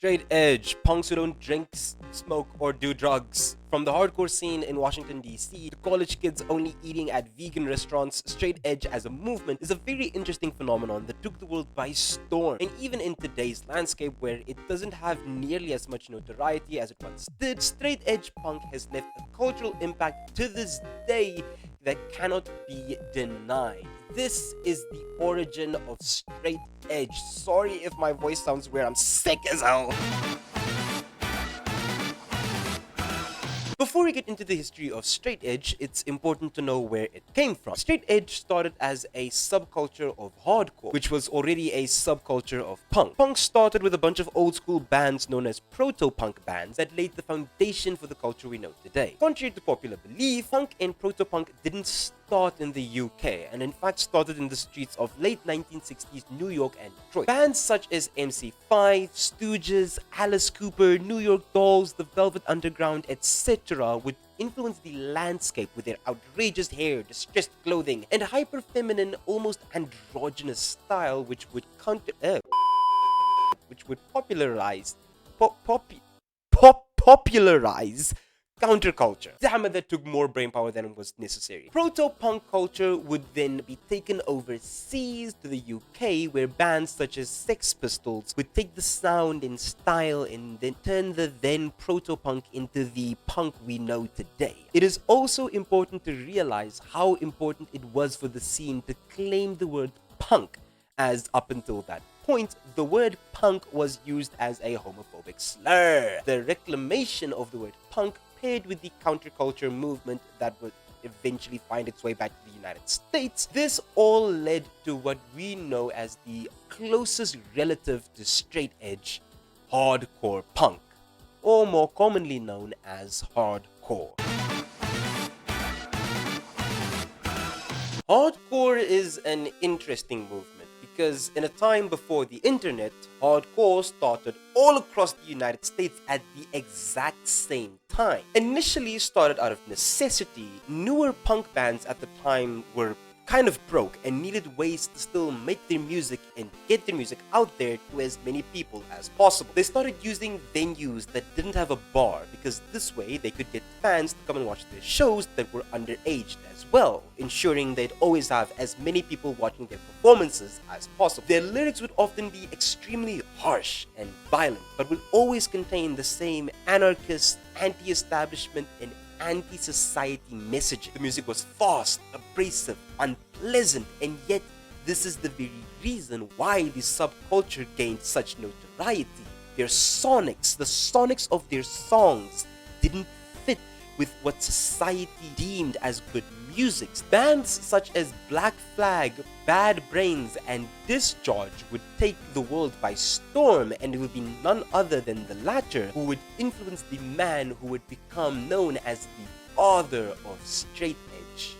Straight edge, punks who don't drink, smoke, or do drugs. From the hardcore scene in Washington, D.C., to college kids only eating at vegan restaurants, straight edge as a movement is a very interesting phenomenon that took the world by storm. And even in today's landscape, where it doesn't have nearly as much notoriety as it once did, straight edge punk has left a cultural impact to this day that cannot be denied. This is the origin of straight edge. Sorry if my voice sounds weird, I'm sick as hell. Before we get into the history of straight edge, it's important to know where it came from. Straight edge started as a subculture of hardcore, which was already a subculture of punk. Punk started with a bunch of old school bands known as proto-punk bands that laid the foundation for the culture we know today. Contrary to popular belief, punk and proto-punk didn't start in the UK, and in fact started in the streets of late 1960s New York and Detroit. Bands such as MC5, Stooges, Alice Cooper, New York Dolls, The Velvet Underground, etc. would influence the landscape with their outrageous hair, distressed clothing, and hyper-feminine, almost androgynous style, which would popularize counterculture. Damn it, that took more brainpower than was necessary. Proto-punk culture would then be taken overseas to the UK, where bands such as Sex Pistols would take the sound and style and then turn the then proto-punk into the punk we know today. It is also important to realize how important it was for the scene to claim the word punk, as up until that point, the word punk was used as a homophobic slur. The reclamation of the word punk paired with the counterculture movement that would eventually find its way back to the United States, this all led to what we know as the closest relative to straight edge, hardcore punk, or more commonly known as hardcore. Hardcore is an interesting movement because in a time before the internet, hardcore started all across the United States at the exact same time. Initially started out of necessity, newer punk bands at the time were kind of broke and needed ways to still make their music and get their music out there to as many people as possible. They started using venues that didn't have a bar because this way they could get fans to come and watch their shows that were underaged as well, ensuring they'd always have as many people watching their performances as possible. Their lyrics would often be extremely harsh and violent, but would always contain the same anarchist, anti-establishment, and anti-society message. The music was fast, abrasive, unpleasant, and yet this is the very reason why the subculture gained such notoriety. Their sonics, the sonics of their songs, didn't fit with what society deemed as good music. Bands such as Black Flag, Bad Brains, and Discharge would take the world by storm, and it would be none other than the latter who would influence the man who would become known as the father of straight edge.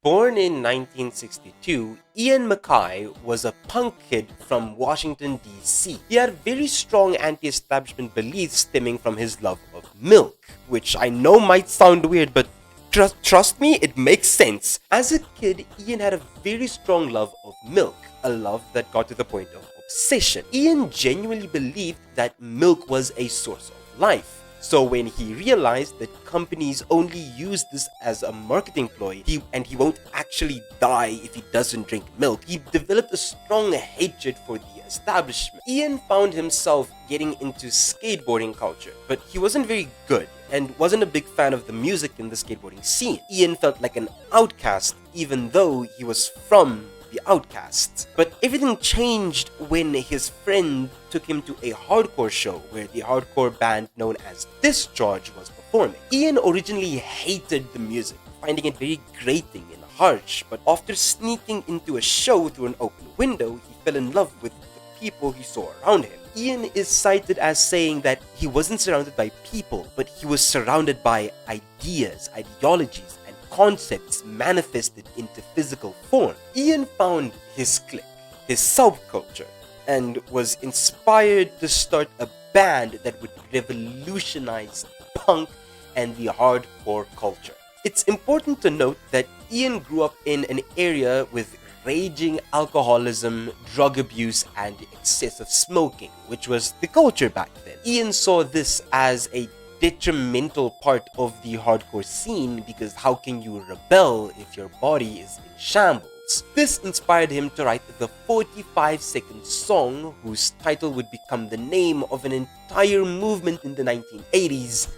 Born in 1962, Ian MacKaye was a punk kid from Washington, D.C. He had very strong anti-establishment beliefs stemming from his love of milk, which I know might sound weird, but trust me, it makes sense. As a kid, Ian had a very strong love of milk, a love that got to the point of obsession. Ian genuinely believed that milk was a source of life. So when he realized that companies only use this as a marketing ploy, he won't actually die if he doesn't drink milk, he developed a strong hatred for the establishment. Ian found himself getting into skateboarding culture, but he wasn't very good and wasn't a big fan of the music in the skateboarding scene. Ian felt like an outcast even though he was from the outcasts. But everything changed when his friend took him to a hardcore show where the hardcore band known as Discharge was performing. Ian originally hated the music, finding it very grating and harsh, but after sneaking into a show through an open window, he fell in love with the people he saw around him. Ian is cited as saying that he wasn't surrounded by people, but he was surrounded by ideas, ideologies, concepts manifested into physical form. Ian found his clique, his subculture, and was inspired to start a band that would revolutionize punk and the hardcore culture. It's important to note that Ian grew up in an area with raging alcoholism, drug abuse, and excessive smoking, which was the culture back then. Ian saw this as a detrimental part of the hardcore scene because how can you rebel if your body is in shambles? This inspired him to write the 45-second song whose title would become the name of an entire movement in the 1980s,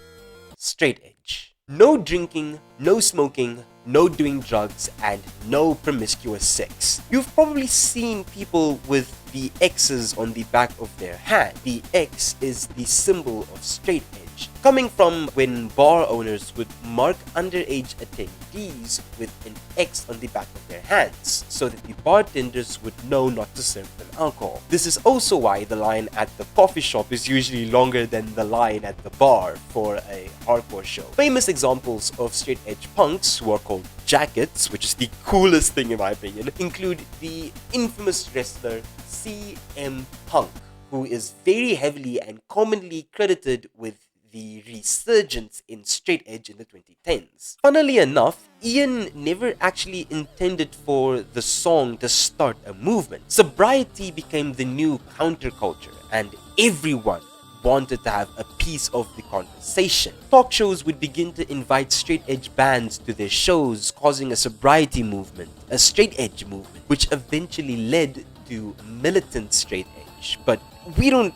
Straight Edge. No drinking, no smoking, no doing drugs, and no promiscuous sex. You've probably seen people with the X's on the back of their hand. The X is the symbol of straight edge, coming from when bar owners would mark underage attendees with an X on the back of their hands, so that the bartenders would know not to serve them alcohol. This is also why the line at the coffee shop is usually longer than the line at the bar for a hardcore show. Famous examples of straight edge punks, who are called jackets, which is the coolest thing in my opinion, include the infamous wrestler CM Punk, who is very heavily and commonly credited with the resurgence in straight edge in the 2010s. Funnily enough, Ian never actually intended for the song to start a movement. Sobriety became the new counterculture, and everyone wanted to have a piece of the conversation. Talk shows would begin to invite straight edge bands to their shows, causing a sobriety movement, a straight edge movement, which eventually led to militant straight edge. But we don't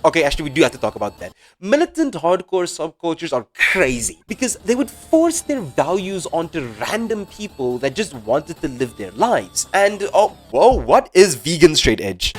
okay, actually, we do have to talk about that. Militant hardcore subcultures are crazy because they would force their values onto random people that just wanted to live their lives. And, oh, whoa, what is vegan straight edge?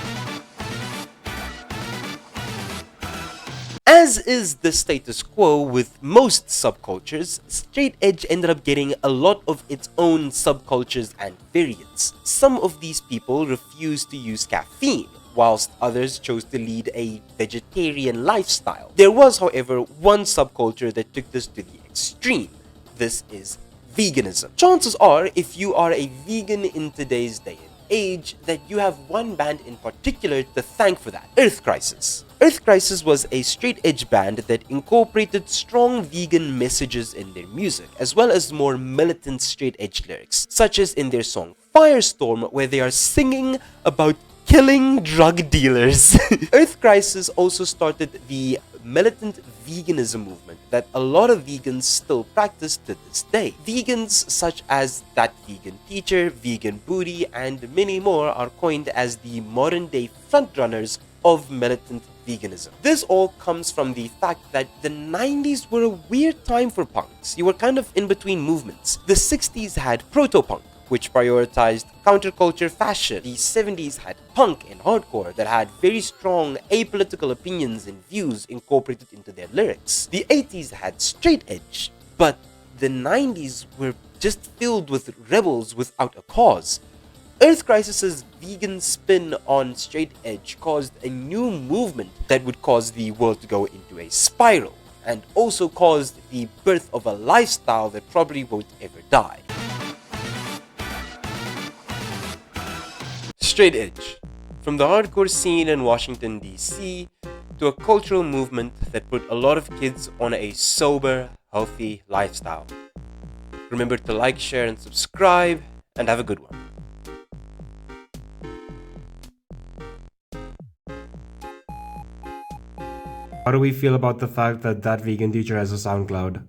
As is the status quo with most subcultures, straight edge ended up getting a lot of its own subcultures and variants. Some of these people refused to use caffeine, whilst others chose to lead a vegetarian lifestyle. There was, however, one subculture that took this to the extreme. This is veganism. Chances are, if you are a vegan in today's day and age, that you have one band in particular to thank for that: Earth Crisis. Earth Crisis was a straight edge band that incorporated strong vegan messages in their music, as well as more militant straight edge lyrics, such as in their song Firestorm, where they are singing about killing drug dealers. Earth Crisis also started the militant veganism movement that a lot of vegans still practice to this day. Vegans such as That Vegan Teacher, Vegan Booty, and many more are coined as the modern day frontrunners of militant veganism. This all comes from the fact that the 90s were a weird time for punks. You were kind of in between movements. The 60s had proto-punk, which prioritized counterculture fashion. The 70s had punk and hardcore that had very strong apolitical opinions and views incorporated into their lyrics. The 80s had straight edge, but the 90s were just filled with rebels without a cause. Earth Crisis's vegan spin on straight edge caused a new movement that would cause the world to go into a spiral, and also caused the birth of a lifestyle that probably won't ever die. Straight edge. From the hardcore scene in Washington, D.C., to a cultural movement that put a lot of kids on a sober, healthy lifestyle. Remember to like, share, and subscribe, and have a good one. How do we feel about the fact that That Vegan Teacher has a SoundCloud?